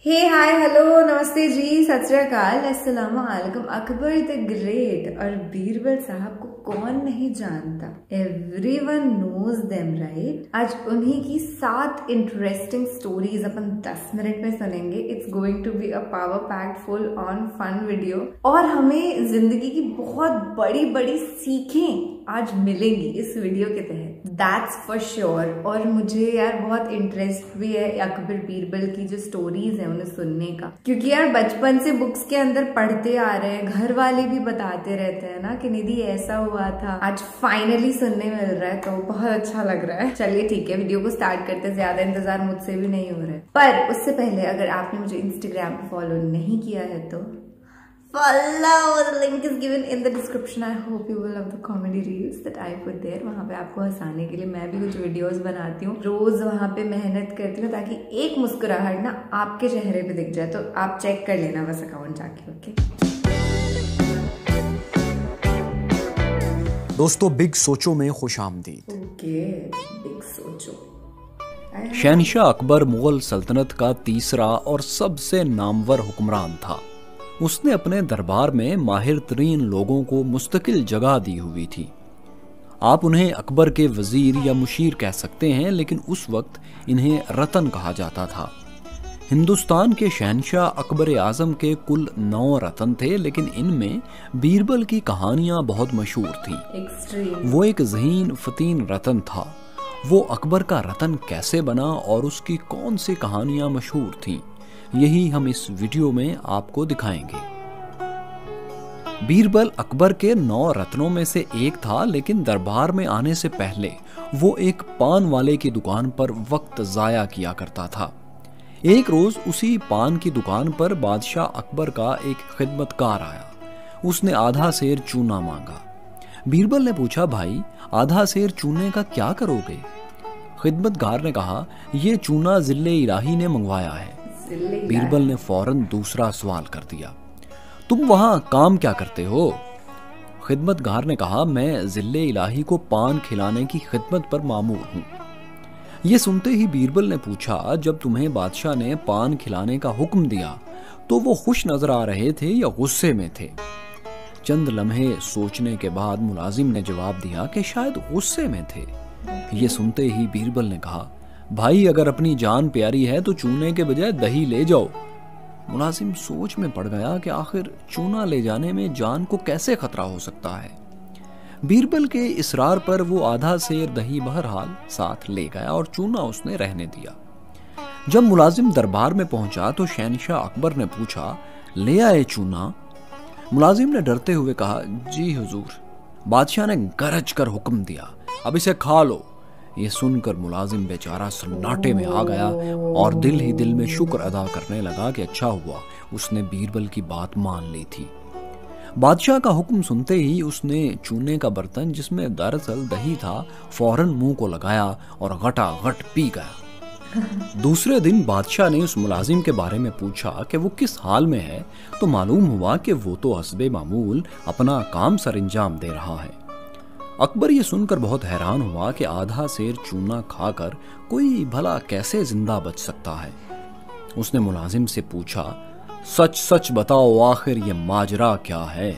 हे hi hello नमस्ते जी, सत श्री अकाल, अस्सलाम वालेकुम। अकबर द ग्रेट और बीरबल साहब को कौन नहीं जानता, एवरीवन नोज देम राइट। आज उन्हीं की 7 इंटरेस्टिंग स्टोरीज अपन 10 मिनट में सुनेंगे। It's going to be a power packed full on fun video और हमें जिंदगी की बहुत बड़ी बड़ी सीखें आज मिलेंगी इस वीडियो के तहत, दैट्स फॉर श्योर। और मुझे यार बहुत इंटरेस्ट भी है अकबर बीरबल की जो स्टोरीज है उन्हें सुनने का, क्योंकि यार बचपन से बुक्स के अंदर पढ़ते आ रहे हैं, घर वाले भी बताते रहते हैं ना कि निधि ऐसा हुआ था। आज फाइनली सुनने मिल रहा है तो बहुत अच्छा लग रहा है। चलिए ठीक है, वीडियो को स्टार्ट करते, ज्यादा इंतजार मुझसे भी नहीं हो रहा है। पर उससे पहले अगर आपने मुझे इंस्टाग्राम पे फॉलो नहीं किया है तो follow, the link is given in the description. I hope you will love the comedy reels that I put there. वहाँ पे आपको हंसाने के लिए मैं भी कुछ वीडियोस बनाती हूँ, रोज वहाँ पे मेहनत करती हूँ ताकि एक मुस्कुराहट ना आपके चेहरे पे दिख जाए। तो आप चेक कर लेना बस अकाउंट जाके। ओके दोस्तों, बिग सोचो में खुशामदीद। ओके, बिग सोचो। शहनशाह अकबर मुगल सल्तनत का तीसरा और सबसे नामवर हुक्मरान था। उसने अपने दरबार में माहिर तरीन लोगों को मुस्तकिल जगह दी हुई थी। आप उन्हें अकबर के वजीर या मुशीर कह सकते हैं, लेकिन उस वक्त इन्हें रतन कहा जाता था। हिंदुस्तान के शहनशाह अकबर आजम के कुल 9 रतन थे, लेकिन इनमें बीरबल की कहानियां बहुत मशहूर थीं। वो एक ज़हीन फतीन रतन था। वो अकबर का रतन कैसे बना और उसकी कौन सी कहानियां मशहूर थीं, यही हम इस वीडियो में आपको दिखाएंगे। बीरबल अकबर के 9 रत्नों में से एक था, लेकिन दरबार में आने से पहले वो एक पान वाले की दुकान पर वक्त जाया किया करता था। एक रोज उसी पान की दुकान पर बादशाह अकबर का एक खिदमतकार आया। उसने आधा सेर चूना मांगा। बीरबल ने पूछा, भाई आधा सेर चूने का क्या करोगे? खिदमतगार ने कहा, यह चूना जिले इलाही ने मंगवाया है। बीरबल ने फौरन दूसरा सवाल कर दिया, तुम वहां काम क्या करते हो? खिदमतगार ने कहा, मैं जिले इलाही को पान खिलाने की खिदमत पर मामूर हूं। यह सुनते ही बीरबल ने पूछा, जब तुम्हें बादशाह ने पान खिलाने का हुक्म दिया तो वो खुश नजर आ रहे थे या गुस्से में थे? चंद लम्हे सोचने के बाद मुलाजिम ने जवाब दिया कि शायद गुस्से में थे। ये सुनते ही बीरबल ने कहा, भाई अगर अपनी जान प्यारी है तो चूने के बजाय दही ले जाओ। मुलाजिम सोच में पड़ गया कि आखिर चूना ले जाने में जान को कैसे खतरा हो सकता है। बीरबल के इसरार पर वो आधा सेर दही बहरहाल साथ ले गया और चूना उसने रहने दिया। जब मुलाजिम दरबार में पहुंचा तो शहनशाह अकबर ने पूछा, ले आए चूना? मुलाजिम ने डरते हुए कहा, जी हुजूर। बादशाह ने गरज कर हुक्म दिया, अब इसे खा लो। ये सुनकर मुलाजिम बेचारा सन्नाटे में आ गया और दिल ही दिल में शुक्र अदा करने लगा कि अच्छा हुआ उसने बीरबल की बात मान ली थी। बादशाह का हुक्म सुनते ही उसने चूने का बर्तन, जिसमें दरअसल दही था, फौरन मुंह को लगाया और घटाघट पी गया। दूसरे दिन बादशाह ने उस मुलाजिम के बारे में पूछा कि वो किस हाल में है, तो मालूम हुआ कि वो तो हस्बे मामूल अपना काम सरंजाम दे रहा है। अकबर ये सुनकर बहुत हैरान हुआ कि आधा सेर चूना खाकर कोई भला कैसे जिंदा बच सकता है। उसने मुलाजिम से पूछा, सच सच बताओ आखिर ये माजरा क्या है?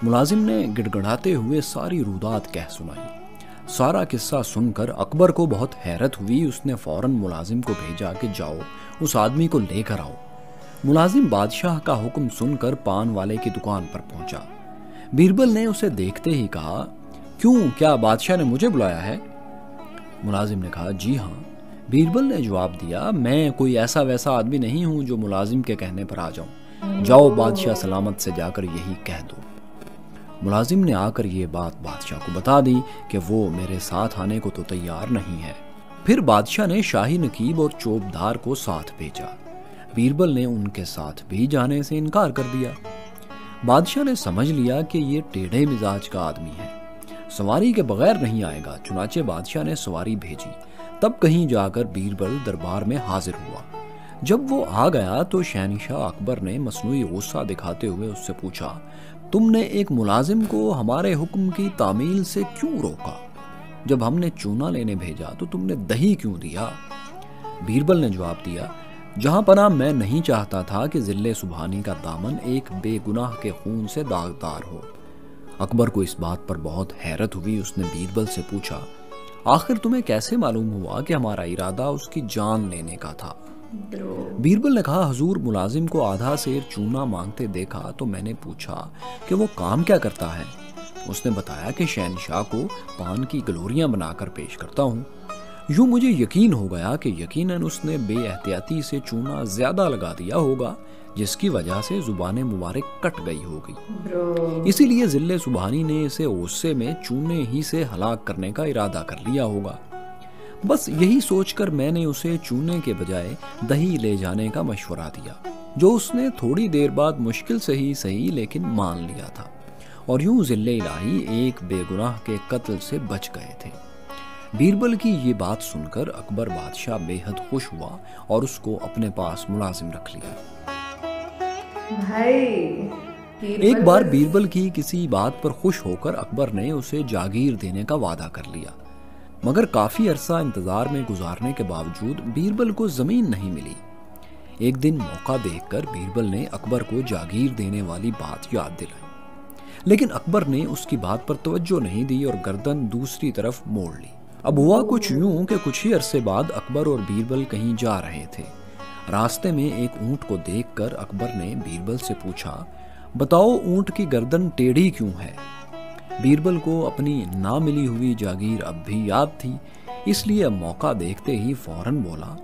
मुलाजिम ने गिड़गिड़ाते हुए सारी रुदात कह सुनाई। सारा किस्सा सुनकर अकबर को बहुत हैरत हुई। उसने फौरन मुलाजिम को भेजा कि जाओ उस आदमी को लेकर आओ। मुलाजिम बादशाह का हुक्म सुनकर पान वाले की दुकान पर पहुंचा। बीरबल ने उसे देखते ही कहा, क्यों, क्या बादशाह ने मुझे बुलाया है? मुलाजिम ने कहा, जी हाँ। बीरबल ने जवाब दिया, मैं कोई ऐसा वैसा आदमी नहीं हूं जो मुलाजिम के कहने पर आ जाऊं। जाओ बादशाह सलामत से जाकर यही कह दो। मुलाजिम ने आकर ये बात बादशाह को बता दी कि वो मेरे साथ आने को तो तैयार नहीं है। फिर बादशाह ने शाही नकीब और चौबदार को साथ भेजा। बीरबल ने उनके साथ भी जाने से इनकार कर दिया। बादशाह ने समझ लिया कि ये टेढ़े मिजाज का आदमी है, सवारी के बगैर नहीं आएगा। चुनाचे बादशाह ने सवारी भेजी। तब कहीं जाकर बीरबल दरबार में हाजिर हुआ। जब वो आ गया तो शहनशाह अकबर ने मसनूई गुस्सा दिखाते हुए उससे पूछा, तुमने एक मुलाजिम को हमारे हुक्म की तामील से क्यों रोका? जब हमने चूना लेने भेजा तो तुमने दही क्यों दिया? बीरबल ने जवाब दिया, जहां पना मैं नहीं चाहता था कि जिले सुबहानी का दामन एक बेगुनाह के खून से दागदार हो। अकबर को इस बात पर बहुत हैरत हुई। उसने बीरबल से पूछा, आखिर तुम्हें कैसे मालूम हुआ कि हमारा इरादा उसकी जान लेने का था? बीरबल ने कहा, हुजूर, मुलाजिम को आधा सेर चूना मांगते देखा तो मैंने पूछा कि वो काम क्या करता है। उसने बताया कि शहनशाह को पान की गलोरियां बनाकर पेश करता हूँ। यूं मुझे यकीन हो गया कि यकीनन उसने बेएहतियाती से चूना ज्यादा लगा दिया होगा, जिसकी वजह से जुबान मुबारक कट गई होगी। इसीलिए जिले सुबहानी ने इसे गुस्से में चूने ही से हलाक करने का इरादा कर लिया होगा। बस यही सोचकर मैंने उसे चूने के बजाय दही ले जाने का मशवरा दिया, जो उसने थोड़ी देर बाद मुश्किल से ही सही लेकिन मान लिया था। और यूं जिले इलाही एक बेगुनाह के कत्ल से बच गए थे। बीरबल की ये बात सुनकर अकबर बादशाह बेहद खुश हुआ और उसको अपने पास मुलाजिम रख लिया। एक बार बीरबल की किसी बात पर खुश होकर अकबर ने उसे जागीर देने का वादा कर लिया, मगर काफी अरसा इंतजार में गुजारने के बावजूद बीरबल को जमीन नहीं मिली। एक दिन मौका देखकर बीरबल ने अकबर को जागीर देने वाली बात याद दिलाई, लेकिन अकबर ने उसकी बात पर तवज्जो नहीं दी और गर्दन दूसरी तरफ मोड़ ली। अब हुआ कुछ यूं कि कुछ ही अरसे बाद अकबर और बीरबल कहीं जा रहे थे। रास्ते में एक ऊंट को देखकर अकबर ने बीरबल से पूछा, बताओ ऊंट की गर्दन टेढ़ी क्यों है? बीरबल को अपनी ना मिली हुई जागीर अब भी याद थी, इसलिए मौका देखते ही फौरन बोला,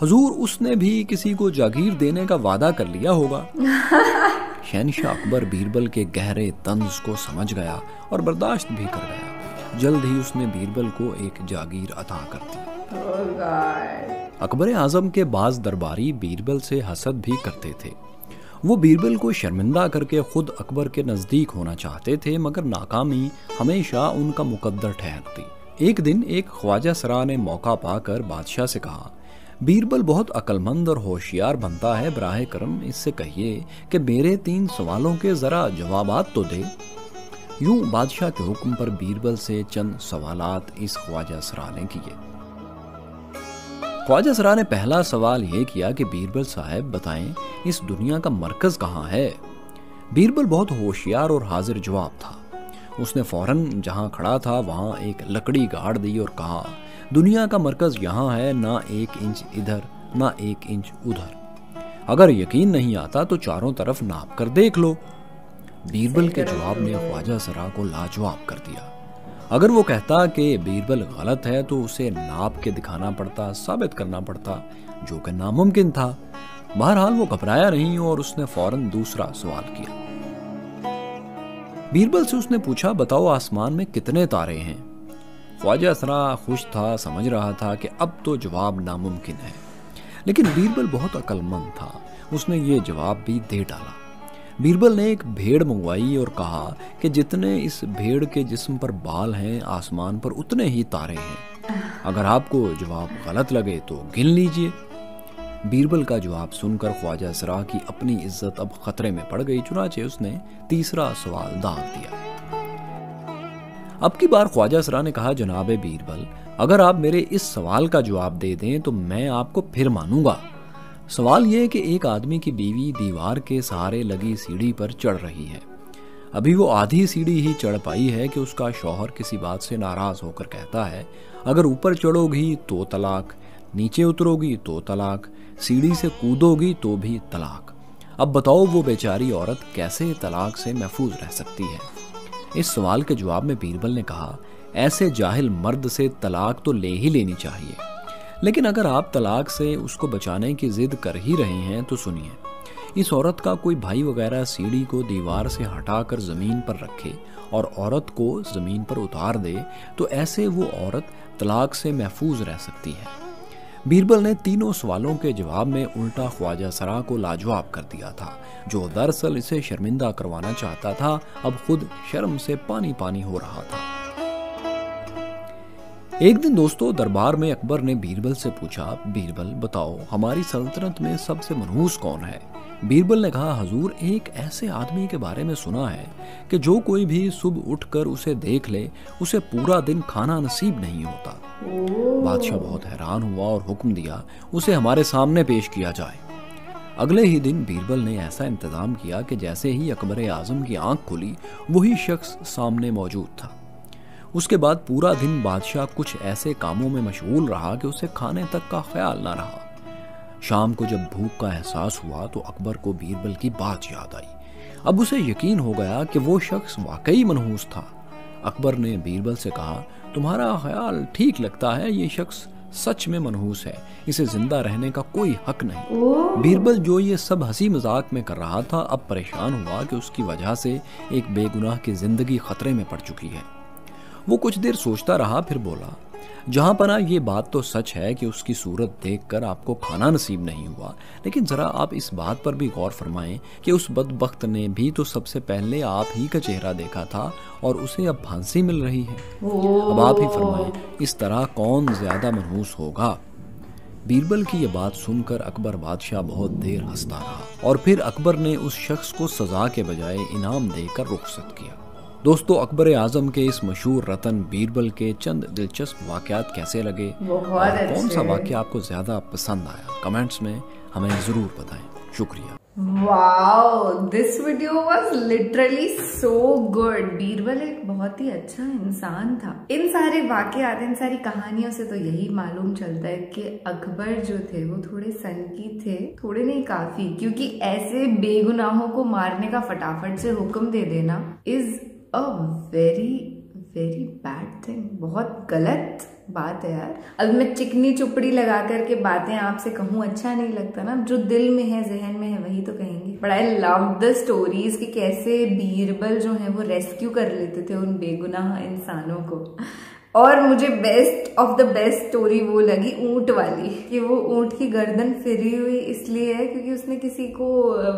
हुजूर, उसने भी किसी को जागीर देने का वादा कर लिया होगा। शहनशाह अकबर बीरबल के गहरे तंज को समझ गया और बर्दाश्त भी कर गया। जल्द ही उसने बीरबल को एक जागीर अता कर दी। अकबर आजम के बाज दरबारी बीरबल से हसद भी करते थे। वो बीरबल को शर्मिंदा करके खुद अकबर के नजदीक होना चाहते थे, मगर नाकामी हमेशा उनका मुकद्दर ठहरती। एक दिन एक ख्वाजा सरा ने मौका पाकर बादशाह से कहा, बीरबल बहुत अक्लमंद और होशियार बनता है, बराहे करम इससे कहिए कि मेरे 3 सवालों के जरा जवाबात तो दे। यूं बादशाह के हुक्म पर बीरबल से चंद सवालात इस ख्वाजा सरा ने किए। ख्वाजा सरा ने पहला सवाल यह किया कि बीरबल साहब बताएं, इस दुनिया का मरकज कहाँ है? बीरबल बहुत होशियार और हाजिर जवाब था। उसने फौरन जहां खड़ा था वहां एक लकड़ी गाड़ दी और कहा, दुनिया का मरकज यहाँ है, ना 1 इंच इधर ना 1 इंच उधर। अगर यकीन नहीं आता तो चारों तरफ नाप कर देख लो। बीरबल के जवाब ने ख्वाजा सरा को लाजवाब कर दिया। अगर वो कहता कि बीरबल गलत है तो उसे नाप के दिखाना पड़ता, साबित करना पड़ता, जो कि नामुमकिन था। बहरहाल वो घबराया नहीं और उसने फौरन दूसरा सवाल किया। बीरबल से उसने पूछा, बताओ आसमान में कितने तारे हैं? ख्वाजा सरा खुश था, समझ रहा था कि अब तो जवाब नामुमकिन है, लेकिन बीरबल बहुत अक्लमंद था। उसने ये जवाब भी दे डाला। बीरबल ने एक भेड़ मंगवाई और कहा कि जितने इस भेड़ के जिस्म पर बाल हैं, आसमान पर उतने ही तारे हैं। अगर आपको जवाब गलत लगे तो गिन लीजिए। बीरबल का जवाब सुनकर ख्वाजा सरा की अपनी इज्जत अब खतरे में पड़ गई, चुनाचे उसने तीसरा सवाल दाग दिया। अब की बार ख्वाजा सरा ने कहा, जनाबे बीरबल, अगर आप मेरे इस सवाल का जवाब दे दें तो मैं आपको फिर मानूंगा। सवाल यह है कि एक आदमी की बीवी दीवार के सहारे लगी सीढ़ी पर चढ़ रही है। अभी वो आधी सीढ़ी ही चढ़ पाई है कि उसका शौहर किसी बात से नाराज होकर कहता है, अगर ऊपर चढ़ोगी तो तलाक, नीचे उतरोगी तो तलाक, सीढ़ी से कूदोगी तो भी तलाक। अब बताओ वो बेचारी औरत कैसे तलाक से महफूज रह सकती है? इस सवाल के जवाब में बीरबल ने कहा, ऐसे जाहिल मर्द से तलाक तो ले ही लेनी चाहिए, लेकिन अगर आप तलाक से उसको बचाने की जिद कर ही रहे हैं तो सुनिए, इस औरत का कोई भाई वगैरह सीढ़ी को दीवार से हटाकर जमीन पर रखे और औरत को जमीन पर उतार दे तो ऐसे वो औरत तलाक से महफूज रह सकती है। बीरबल ने तीनों सवालों के जवाब में उल्टा ख्वाजा सरा को लाजवाब कर दिया था, जो दरअसल इसे शर्मिंदा करवाना चाहता था, अब खुद शर्म से पानी पानी हो रहा था। एक दिन दोस्तों दरबार में अकबर ने बीरबल से पूछा, बीरबल बताओ हमारी सल्तनत में सबसे मनहूस कौन है? बीरबल ने कहा, हजूर एक ऐसे आदमी के बारे में सुना है कि जो कोई भी सुबह उठकर उसे देख ले उसे पूरा दिन खाना नसीब नहीं होता। बादशाह बहुत हैरान हुआ और हुक्म दिया उसे हमारे सामने पेश किया जाए। अगले ही दिन बीरबल ने ऐसा इंतजाम किया कि जैसे ही अकबर आजम की आंख खुली वही शख्स सामने मौजूद था। उसके बाद पूरा दिन बादशाह कुछ ऐसे कामों में मशगूल रहा कि उसे खाने तक का ख्याल ना रहा। शाम को जब भूख का एहसास हुआ तो अकबर को बीरबल की बात याद आई। अब उसे यकीन हो गया कि वो शख्स वाकई मनहूस था। अकबर ने बीरबल से कहा, तुम्हारा ख्याल ठीक लगता है, ये शख्स सच में मनहूस है, इसे जिंदा रहने का कोई हक नहीं। बीरबल जो ये सब हंसी मजाक में कर रहा था अब परेशान हुआ कि उसकी वजह से एक बेगुनाह की जिंदगी खतरे में पड़ चुकी है। वो कुछ देर सोचता रहा, फिर बोला, जहां पना ये बात तो सच है कि उसकी सूरत देखकर आपको खाना नसीब नहीं हुआ, लेकिन जरा आप इस बात पर भी गौर फरमाएं कि उस बदबख्त ने भी तो सबसे पहले आप ही का चेहरा देखा था और उसे अब फांसी मिल रही है। अब आप ही फरमाएं, इस तरह कौन ज्यादा मनहूस होगा? बीरबल की ये बात सुनकर अकबर बादशाह बहुत देर हंसता रहा और फिर अकबर ने उस शख्स को सजा के बजाय इनाम देकर रुखसत किया। दोस्तों अकबर आजम के इस मशहूर रतन बीरबल के चंद दिलचस्प वाकयात कैसे लगे और कौन सा वाकया आपको ज्यादा पसंद आया, कमेंट्स में हमें जरूर बताएं। शुक्रिया। Wow, this video was literally so good. Birbal एक बहुत ही अच्छा इंसान था। इन सारे वाकयात, इन सारी कहानियों से तो यही मालूम चलता है कि अकबर जो थे वो थोड़े सनकी थे, थोड़े नहीं काफी, क्योंकि ऐसे बेगुनाहों को मारने का फटाफट से हुक्म दे देना is a very very bad thing. बहुत गलत बात है यार। अब मैं चिकनी चुपड़ी लगा करके बातें आपसे कहूँ, अच्छा नहीं लगता ना। जो दिल में है, जहन में है, वही तो कहेंगे। But I love the stories कि कैसे बीरबल जो है वो रेस्क्यू कर लेते थे उन बेगुनाह इंसानों को। और मुझे best of the best story वो लगी ऊंट वाली, कि वो ऊंट की गर्दन फिरी हुई इसलिए है क्योंकि उसने किसी को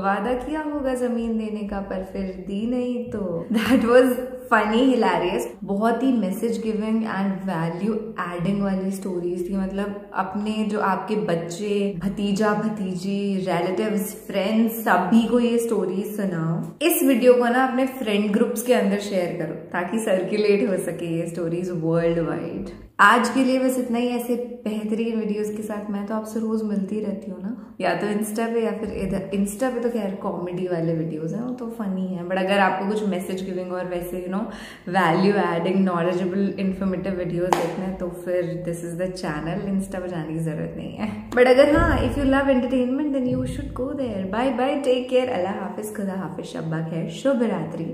वादा किया होगा जमीन देने का, पर फिर दी नहीं। तो दैट वाज फनी, हिलेरियस, बहुत ही message giving and value adding वाली स्टोरीज थी। मतलब अपने जो आपके बच्चे, भतीजा भतीजी, रिलेटिव्स, फ्रेंड्स, सभी को ये स्टोरीज सुनाओ। इस वीडियो को ना अपने फ्रेंड ग्रुप्स के अंदर शेयर करो ताकि सर्कुलेट हो सके ये स्टोरीज वर्ल्ड वाइड। आज के लिए बस इतना ही। ऐसे बेहतरीन वीडियोस के साथ मैं तो आपसे रोज मिलती रहती हूँ ना, या तो इंस्टा पे या फिर इधर। इंस्टा पे तो खैर कॉमेडी वाले वीडियोस हैं, वो तो फनी है, बट अगर आपको कुछ मैसेज गिविंग और वैसे value adding knowledgeable informative videos देखना है तो फिर this is the channel. Insta पे जाने की जरूरत नहीं है। बट अगर हाँ, if you love entertainment then you should go there. Bye bye, take care, अल्लाह हाफिज, खुदा हाफिज, शब्बा खैर, शुभ रात्रि।